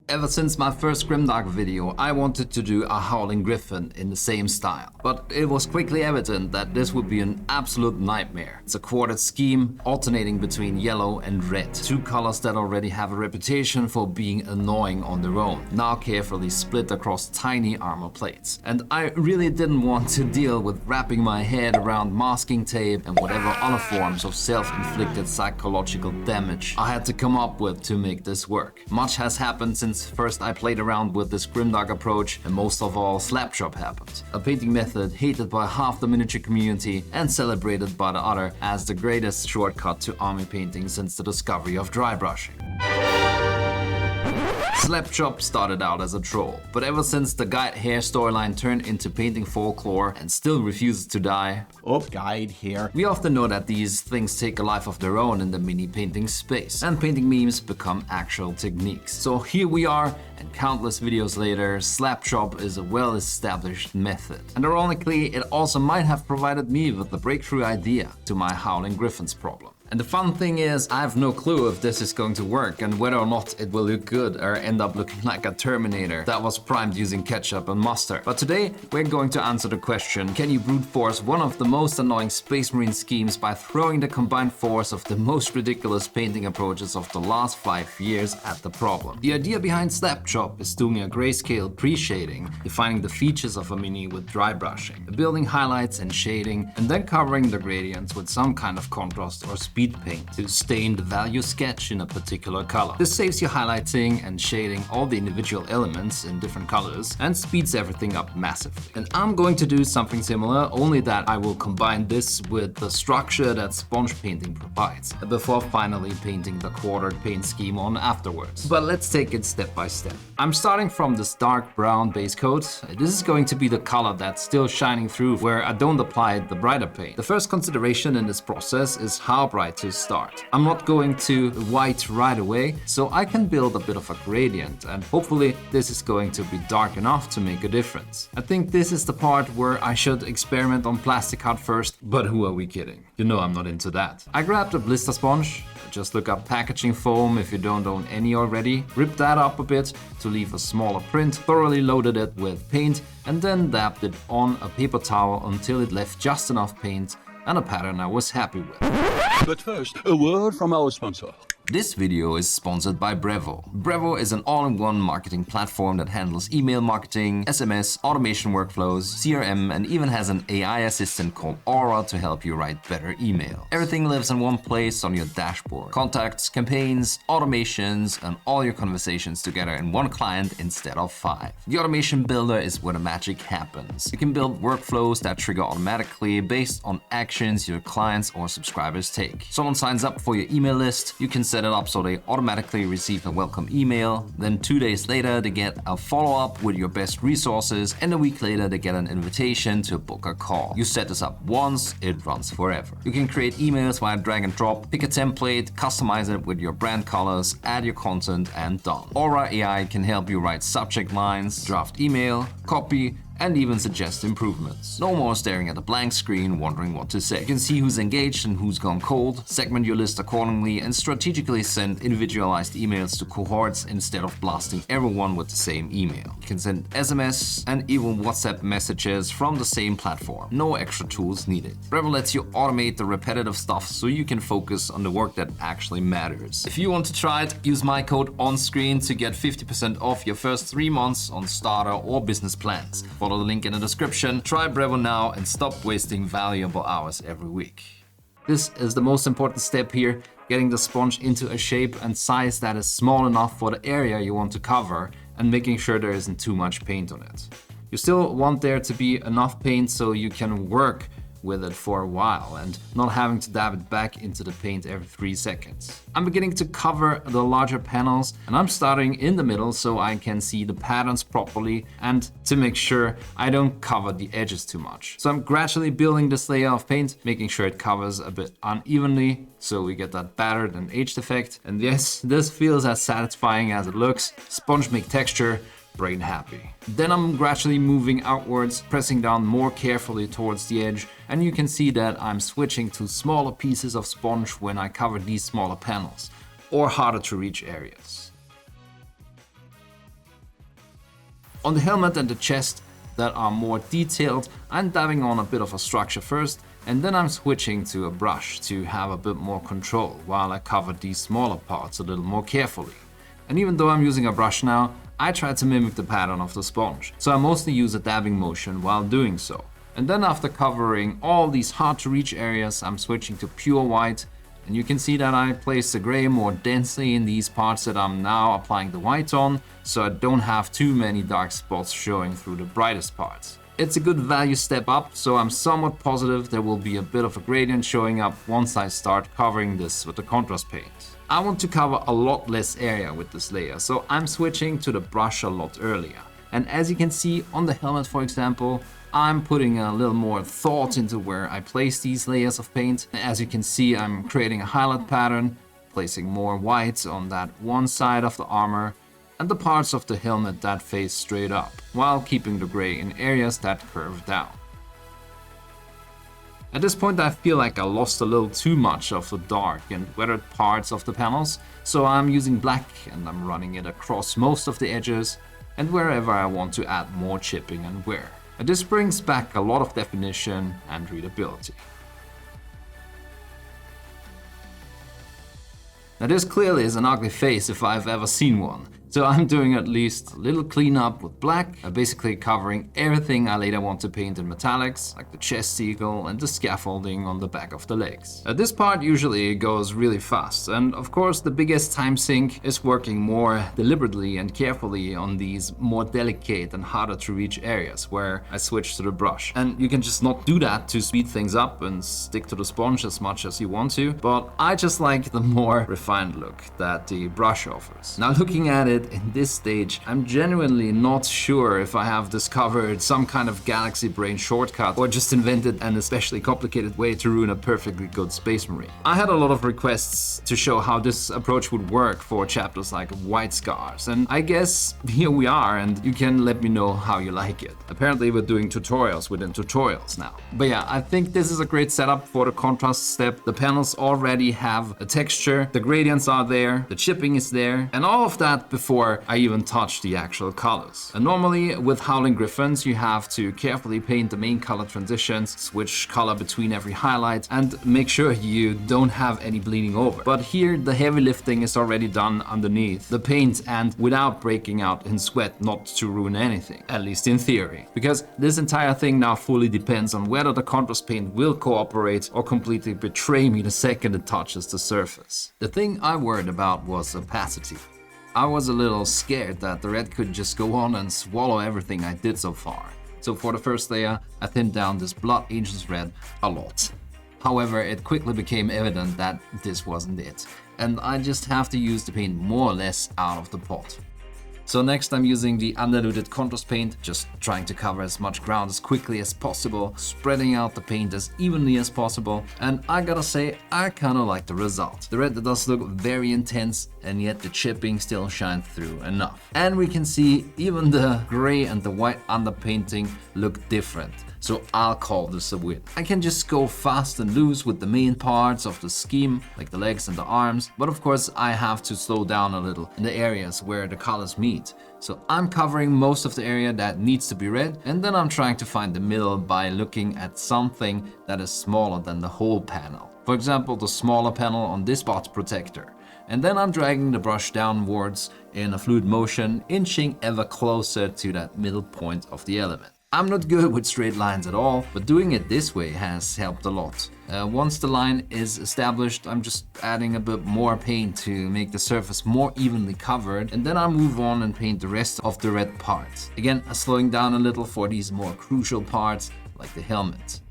Ever since my first Grimdark video, I wanted to do a Howling Griffon in the same style. But it was quickly evident that this would be an absolute nightmare. It's a quartered scheme, alternating between yellow and red. Two colors that already have a reputation for being annoying on their own, now carefully split across tiny armor plates. And I really didn't want to deal with wrapping my head around masking tape and whatever other forms of self-inflicted psychological damage I had to come up with to make this work. Much has happened since first I played around with this Grimdark approach, and most of all, Slapchop happened. A painting method hated by half the miniature community and celebrated by the other as the greatest shortcut to army painting since the discovery of dry brushing. Slapchop started out as a troll, but ever since the guide hair storyline turned into painting folklore and still refuses to die. Oh, guide hair. We often know that these things take a life of their own in the mini painting space, and painting memes become actual techniques. So here we are, and countless videos later, Slapchop is a well-established method. And ironically, it also might have provided me with the breakthrough idea to my Howling Griffons problem. And the fun thing is, I have no clue if this is going to work and whether or not it will look good or end up looking like a Terminator that was primed using ketchup and mustard. But today, we're going to answer the question, can you brute force one of the most annoying Space Marine schemes by throwing the combined force of the most ridiculous painting approaches of the last 5 years at the problem? The idea behind Slapchop is doing a grayscale pre-shading, defining the features of a mini with dry brushing, building highlights and shading, and then covering the gradients with some kind of contrast or speed paint to stain the value sketch in a particular color. This saves you highlighting and shading all the individual elements in different colors and speeds everything up massively. And I'm going to do something similar, only that I will combine this with the structure that sponge painting provides, before finally painting the quartered paint scheme on afterwards. But let's take it step by step. I'm starting from this dark brown base coat. This is going to be the color that's still shining through where I don't apply the brighter paint. The first consideration in this process is how bright to start. I'm not going to white right away, so I can build a bit of a gradient, and hopefully this is going to be dark enough to make a difference. I think this is the part where I should experiment on plastic cut first, but who are we kidding? You know I'm not into that. I grabbed a blister sponge. Just look up packaging foam if you don't own any already. Rip that up a bit to leave a smaller print, thoroughly loaded it with paint, and then dabbed it on a paper towel until it left just enough paint and a pattern I was happy with. But first, a word from our sponsor. This video is sponsored by Brevo. Brevo is an all-in-one marketing platform that handles email marketing, SMS, automation workflows, CRM, and even has an AI assistant called Aura to help you write better email. Everything lives in one place on your dashboard. Contacts, campaigns, automations, and all your conversations together in one client instead of 5. The automation builder is where the magic happens. You can build workflows that trigger automatically based on actions your clients or subscribers take. Someone signs up for your email list, you can set it up so they automatically receive a welcome email, then 2 days later they get a follow-up with your best resources, and a week later they get an invitation to book a call. You set this up once, it runs forever. You can create emails via drag and drop, pick a template, customize it with your brand colors, add your content, and done. Aura AI can help you write subject lines, draft email, copy, and even suggest improvements. No more staring at a blank screen wondering what to say. You can see who's engaged and who's gone cold, segment your list accordingly, and strategically send individualized emails to cohorts instead of blasting everyone with the same email. You can send SMS and even WhatsApp messages from the same platform. No extra tools needed. Brevo lets you automate the repetitive stuff so you can focus on the work that actually matters. If you want to try it, use my code on screen to get 50% off your first 3 months on starter or business plans. Follow the link in the description. Try Brevo now and stop wasting valuable hours every week. This is the most important step here, getting the sponge into a shape and size that is small enough for the area you want to cover and making sure there isn't too much paint on it. You still want there to be enough paint so you can work with it for a while and not having to dab it back into the paint every 3 seconds. I'm beginning to cover the larger panels, and I'm starting in the middle so I can see the patterns properly and to make sure I don't cover the edges too much. So I'm gradually building this layer of paint, making sure it covers a bit unevenly so we get that battered and aged effect. And yes, this feels as satisfying as it looks. Sponge make texture, brain happy. Then I'm gradually moving outwards, pressing down more carefully towards the edge, and you can see that I'm switching to smaller pieces of sponge when I cover these smaller panels, or harder to reach areas. On the helmet and the chest that are more detailed, I'm dabbing on a bit of a structure first, and then I'm switching to a brush to have a bit more control while I cover these smaller parts a little more carefully. And even though I'm using a brush now, I try to mimic the pattern of the sponge, so I mostly use a dabbing motion while doing so. And then after covering all these hard to reach areas, I'm switching to pure white, and you can see that I place the gray more densely in these parts that I'm now applying the white on, so I don't have too many dark spots showing through the brightest parts. It's a good value step up, so I'm somewhat positive there will be a bit of a gradient showing up once I start covering this with the contrast paint. I want to cover a lot less area with this layer, so I'm switching to the brush a lot earlier. And as you can see on the helmet, for example, I'm putting a little more thought into where I place these layers of paint. As you can see, I'm creating a highlight pattern, placing more white on that one side of the armor and the parts of the helmet that face straight up, while keeping the gray in areas that curve down. At this point I feel like I lost a little too much of the dark and weathered parts of the panels, so I'm using black and I'm running it across most of the edges and wherever I want to add more chipping and wear. And this brings back a lot of definition and readability. Now this clearly is an ugly face if I've ever seen one. So I'm doing at least a little cleanup with black, basically covering everything I later want to paint in metallics, like the chest eagle and the scaffolding on the back of the legs. This part usually goes really fast, and of course the biggest time sink is working more deliberately and carefully on these more delicate and harder to reach areas where I switch to the brush. And you can just not do that to speed things up and stick to the sponge as much as you want to, but I just like the more refined look that the brush offers. Now looking at it in this stage, I'm genuinely not sure if I have discovered some kind of galaxy brain shortcut or just invented an especially complicated way to ruin a perfectly good Space Marine. I had a lot of requests to show how this approach would work for chapters like White Scars, and I guess here we are, and you can let me know how you like it. Apparently we're doing tutorials within tutorials now. But yeah, I think this is a great setup for the contrast step. The panels already have a texture, the gradients are there, the chipping is there, and all of that before I even touch the actual colors. And normally with Howling Griffons you have to carefully paint the main color transitions, switch color between every highlight, and make sure you don't have any bleeding over. But here the heavy lifting is already done underneath the paint and without breaking out in sweat, not to ruin anything, at least in theory. Because this entire thing now fully depends on whether the contrast paint will cooperate or completely betray me the second it touches the surface. The thing I worried about was opacity. I was a little scared that the red could just go on and swallow everything I did so far. So for the first layer, I thinned down this Blood Angels red a lot. However, it quickly became evident that this wasn't it, and I just have to use the paint more or less out of the pot. So next I'm using the undiluted contrast paint, just trying to cover as much ground as quickly as possible, spreading out the paint as evenly as possible, and I gotta say, I kinda like the result. The red does look very intense, and yet the chipping still shines through enough. And we can see even the gray and the white underpainting look different. So I'll call this a win. I can just go fast and loose with the main parts of the scheme, like the legs and the arms, but of course I have to slow down a little in the areas where the colors meet. So I'm covering most of the area that needs to be red, and then I'm trying to find the middle by looking at something that is smaller than the whole panel. For example, the smaller panel on this spot protector. And then I'm dragging the brush downwards in a fluid motion, inching ever closer to that middle point of the element. I'm not good with straight lines at all, but doing it this way has helped a lot. Once the line is established, I'm just adding a bit more paint to make the surface more evenly covered, and then I move on and paint the rest of the red parts. Again, slowing down a little for these more crucial parts, like the helmet.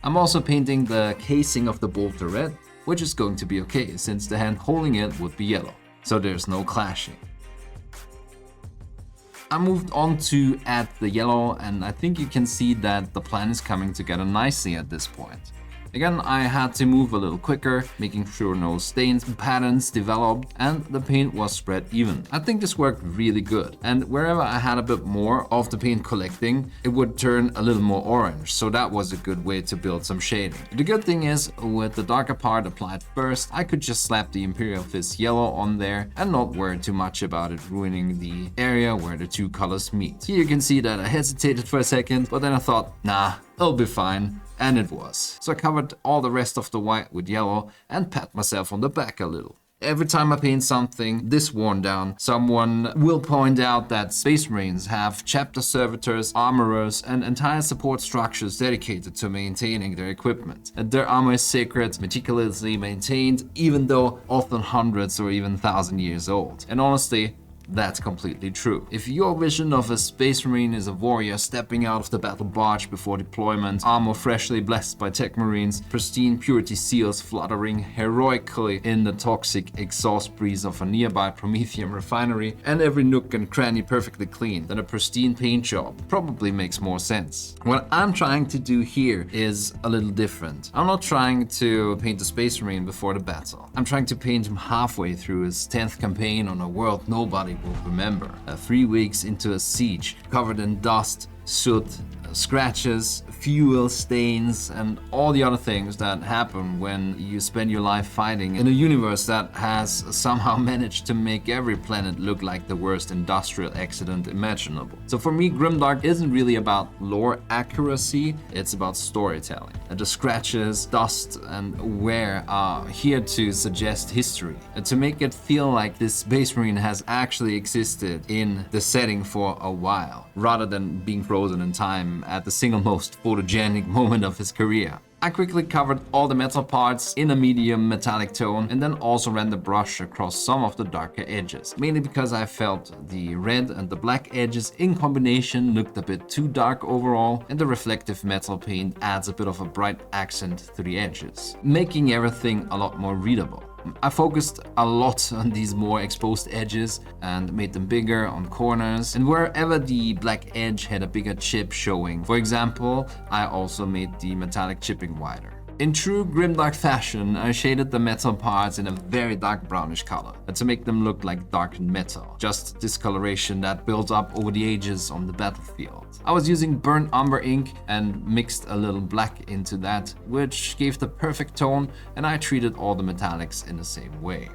I'm also painting the casing of the bolter red, which is going to be okay since the hand holding it would be yellow, so there's no clashing. I moved on to add the yellow, and I think you can see that the plan is coming together nicely at this point. Again, I had to move a little quicker, making sure no stains and patterns developed, and the paint was spread even. I think this worked really good, and wherever I had a bit more of the paint collecting, it would turn a little more orange, so that was a good way to build some shading. The good thing is, with the darker part applied first, I could just slap the Imperial Fist yellow on there and not worry too much about it ruining the area where the two colors meet. Here you can see that I hesitated for a second, but then I thought, nah, it'll be fine. And it was. So I covered all the rest of the white with yellow and pat myself on the back a little. Every time I paint something this worn down, someone will point out that Space Marines have chapter servitors, armorers, and entire support structures dedicated to maintaining their equipment. And their armor is sacred, meticulously maintained, even though often hundreds or even 1,000 years old. And honestly, that's completely true. If your vision of a Space Marine is a warrior stepping out of the battle barge before deployment, armor freshly blessed by tech marines, pristine purity seals fluttering heroically in the toxic exhaust breeze of a nearby Prometheum refinery, and every nook and cranny perfectly clean, then a pristine paint job probably makes more sense. What I'm trying to do here is a little different. I'm not trying to paint the Space Marine before the battle. I'm trying to paint him halfway through his 10th campaign on a world nobody will remember. 3 weeks into a siege, covered in dust, soot, scratches, fuel stains, and all the other things that happen when you spend your life fighting in a universe that has somehow managed to make every planet look like the worst industrial accident imaginable. So for me, Grimdark isn't really about lore accuracy, it's about storytelling. And the scratches, dust, and wear are here to suggest history, and to make it feel like this Space Marine has actually existed in the setting for a while, rather than being frozen in time at the single most photogenic moment of his career. I quickly covered all the metal parts in a medium metallic tone and then also ran the brush across some of the darker edges, mainly because I felt the red and the black edges in combination looked a bit too dark overall, and the reflective metal paint adds a bit of a bright accent to the edges, making everything a lot more readable. I focused a lot on these more exposed edges and made them bigger on corners, and wherever the black edge had a bigger chip showing. For example, I also made the metallic chipping wider. In true Grimdark fashion, I shaded the metal parts in a very dark brownish color to make them look like darkened metal, just discoloration that built up over the ages on the battlefield. I was using burnt umber ink and mixed a little black into that, which gave the perfect tone, and I treated all the metallics in the same way.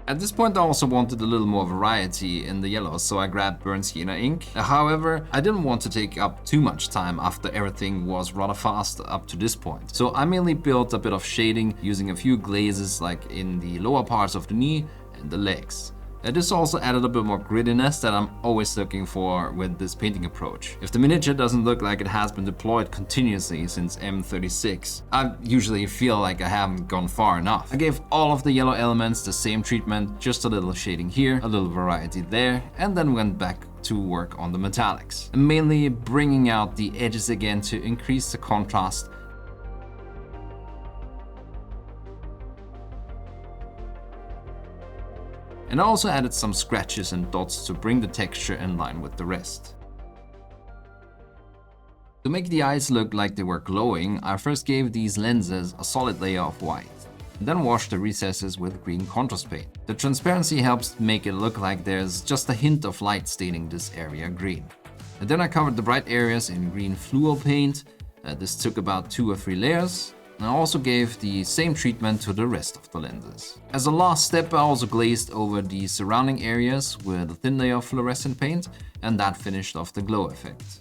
At this point I also wanted a little more variety in the yellows, so I grabbed burnt sienna ink. However, I didn't want to take up too much time after everything was rather fast up to this point. So I mainly built a bit of shading using a few glazes like in the lower parts of the knee and the legs. This also added a bit more grittiness that I'm always looking for with this painting approach. If the miniature doesn't look like it has been deployed continuously since M36, I usually feel like I haven't gone far enough. I gave all of the yellow elements the same treatment, just a little shading here, a little variety there, and then went back to work on the metallics. Mainly bringing out the edges again to increase the contrast. And I also added some scratches and dots to bring the texture in line with the rest. To make the eyes look like they were glowing, I first gave these lenses a solid layer of white, and then washed the recesses with green contrast paint. The transparency helps make it look like there's just a hint of light staining this area green. And then I covered the bright areas in green fluo paint. This took about 2 or 3 layers. I also gave the same treatment to the rest of the lenses. As a last step, I also glazed over the surrounding areas with a thin layer of fluorescent paint, and that finished off the glow effect.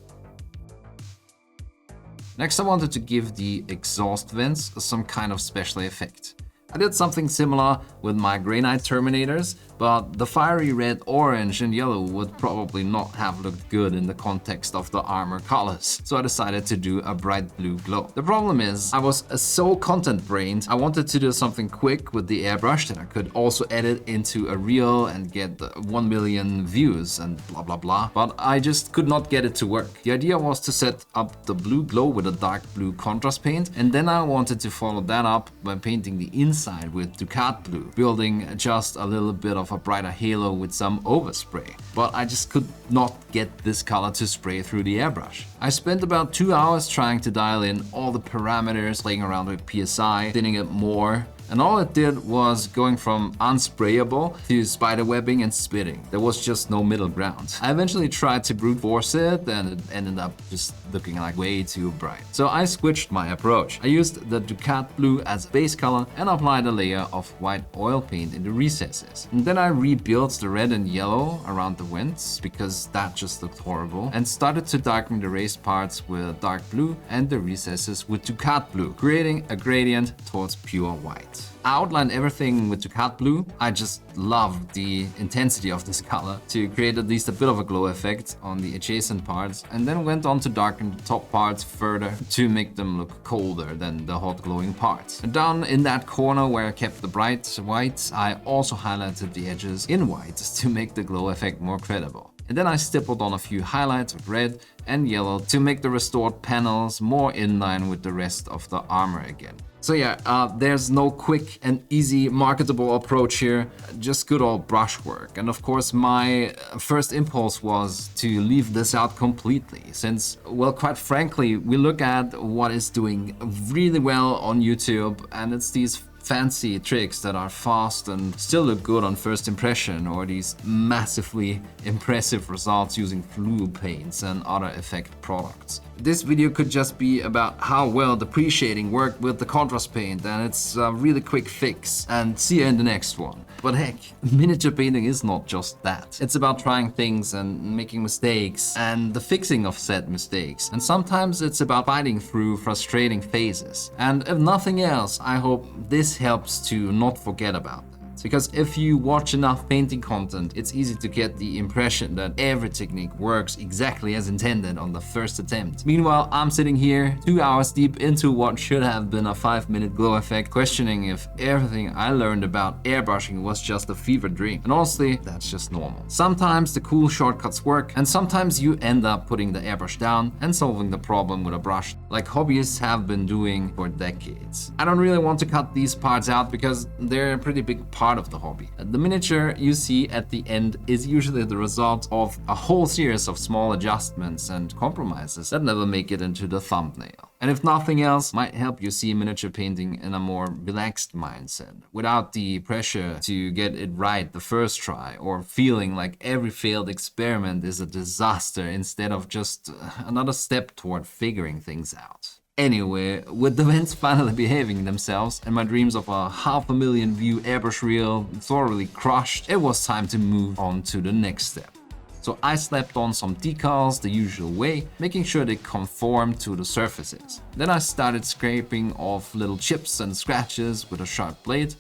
Next, I wanted to give the exhaust vents some kind of special effect. I did something similar with my Grey Knight Terminators, but the fiery red, orange and yellow would probably not have looked good in the context of the armor colors, so I decided to do a bright blue glow. The problem is, I was so content-brained, I wanted to do something quick with the airbrush that I could also edit into a reel and get 1 million views and blah blah blah, but I just could not get it to work. The idea was to set up the blue glow with a dark blue contrast paint, and then I wanted to follow that up by painting the inside with Ducat blue, building just a little bit of of a brighter halo with some overspray, but I just could not get this color to spray through the airbrush. I spent about 2 hours trying to dial in all the parameters, playing around with PSI, thinning it more, and all it did was going from unsprayable to spiderwebbing and spitting. There was just no middle ground. I eventually tried to brute force it, and it ended up just looking like way too bright. So I switched my approach. I used the Ducat blue as a base color and applied a layer of white oil paint in the recesses. And then I rebuilt the red and yellow around the vents because that just looked horrible, and started to darken the raised parts with dark blue and the recesses with Ducat blue, creating a gradient towards pure white. I outlined everything with Ducat blue. I just loved the intensity of this color to create at least a bit of a glow effect on the adjacent parts, and then went on to darken the top parts further to make them look colder than the hot glowing parts. And down in that corner where I kept the bright white, I also highlighted the edges in white to make the glow effect more credible. And then I stippled on a few highlights of red and yellow to make the restored panels more in line with the rest of the armor again. So yeah, there's no quick and easy marketable approach here, just good old brushwork. And of course my first impulse was to leave this out completely, since, well, quite frankly, we look at what is doing really well on YouTube, and it's these fancy tricks that are fast and still look good on first impression, or these massively impressive results using fluid paints and other effect products. This video could just be about how well the pre-shading worked with the contrast paint, and it's a really quick fix, and see you in the next one. But heck, miniature painting is not just that. It's about trying things and making mistakes and the fixing of said mistakes. And sometimes it's about fighting through frustrating phases. And if nothing else, I hope this helps to not forget about that. Because if you watch enough painting content, it's easy to get the impression that every technique works exactly as intended on the first attempt. Meanwhile, I'm sitting here 2 hours deep into what should have been a 5-minute glow effect, questioning if everything I learned about airbrushing was just a fever dream. And honestly, that's just normal. Sometimes the cool shortcuts work, and sometimes you end up putting the airbrush down and solving the problem with a brush, like hobbyists have been doing for decades. I don't really want to cut these parts out because they're a pretty big part of the hobby. The miniature you see at the end is usually the result of a whole series of small adjustments and compromises that never make it into the thumbnail. And if nothing else, might help you see miniature painting in a more relaxed mindset, without the pressure to get it right the first try, or feeling like every failed experiment is a disaster instead of just another step toward figuring things out. Anyway, with the vents finally behaving themselves and my dreams of a 500,000 view airbrush reel thoroughly crushed, it was time to move on to the next step. So I slapped on some decals the usual way, making sure they conform to the surfaces. Then I started scraping off little chips and scratches with a sharp blade.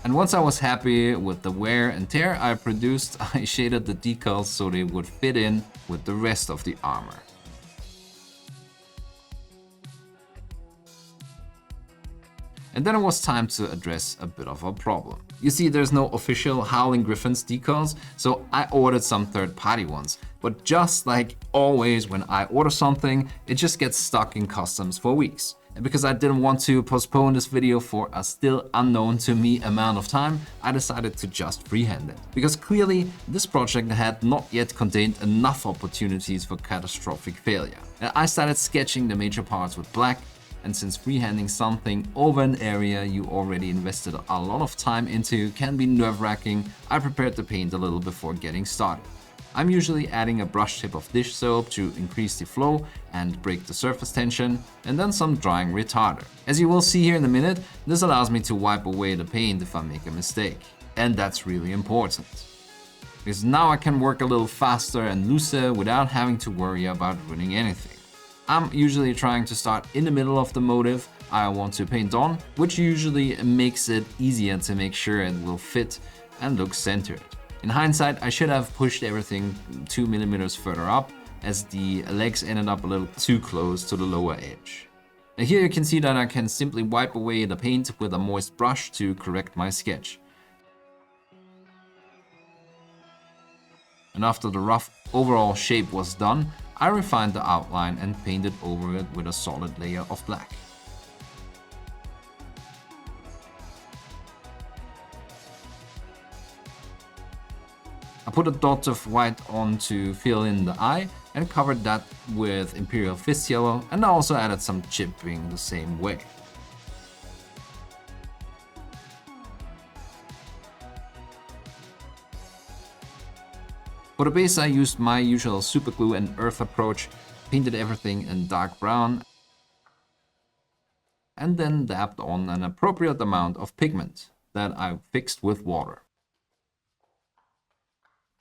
And once I was happy with the wear and tear I produced, I shaded the decals so they would fit in with the rest of the armor. And then it was time to address a bit of a problem. You see, there's no official Howling Griffons decals, so I ordered some third-party ones. But just like always when I order something, it just gets stuck in customs for weeks. And because I didn't want to postpone this video for a still unknown to me amount of time, I decided to just freehand it. Because clearly, this project had not yet contained enough opportunities for catastrophic failure. And I started sketching the major parts with black, and since freehanding something over an area you already invested a lot of time into can be nerve-wracking, I prepared the paint a little before getting started. I'm usually adding a brush tip of dish soap to increase the flow and break the surface tension, and then some drying retarder. As you will see here in a minute, this allows me to wipe away the paint if I make a mistake. And that's really important, because now I can work a little faster and looser without having to worry about ruining anything. I'm usually trying to start in the middle of the motif I want to paint on, which usually makes it easier to make sure it will fit and look centered. In hindsight, I should have pushed everything 2 millimeters further up, as the legs ended up a little too close to the lower edge. Now here you can see that I can simply wipe away the paint with a moist brush to correct my sketch. And after the rough overall shape was done, I refined the outline and painted over it with a solid layer of black. put a dot of white on to fill in the eye and covered that with Imperial Fist Yellow, and I also added some chipping the same way. For the base, I used my usual superglue and earth approach, painted everything in dark brown, and then dabbed on an appropriate amount of pigment that I fixed with water.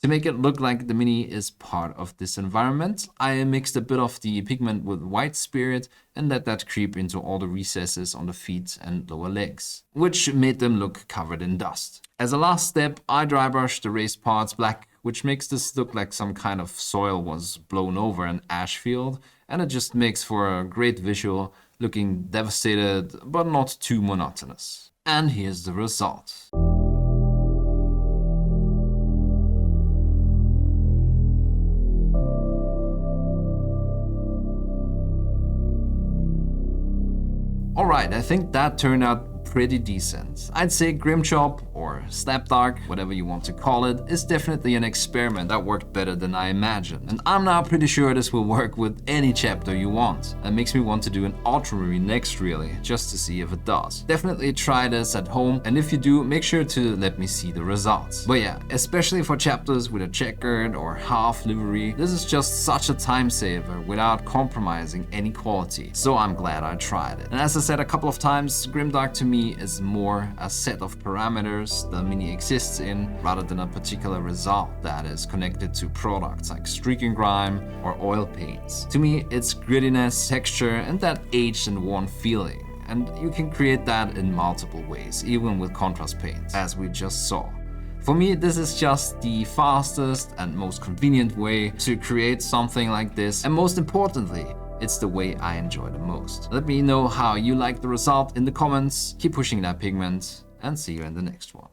To make it look like the mini is part of this environment, I mixed a bit of the pigment with white spirit and let that creep into all the recesses on the feet and lower legs, which made them look covered in dust. As a last step, I dry brushed the raised parts black, which makes this look like some kind of soil was blown over an ash field, and it just makes for a great visual, looking devastated but not too monotonous. And here's the result. Alright, I think that turned out pretty decent. I'd say Grimchop, or Slapdark, whatever you want to call it, is definitely an experiment that worked better than I imagined. And I'm now pretty sure this will work with any chapter you want. That makes me want to do an ultramarine next really, just to see if it does. Definitely try this at home, and if you do, make sure to let me see the results. But yeah, especially for chapters with a checkered or half livery, this is just such a time saver without compromising any quality. So I'm glad I tried it. And as I said a couple of times, Grimdark to me is more a set of parameters the mini exists in, rather than a particular result that is connected to products like streak and grime or oil paints. To me, it's grittiness, texture, and that aged and worn feeling. And you can create that in multiple ways, even with contrast paints, as we just saw. For me, this is just the fastest and most convenient way to create something like this, and most importantly, it's the way I enjoy the most. Let me know how you like the result in the comments, keep pushing that pigment, and see you in the next one.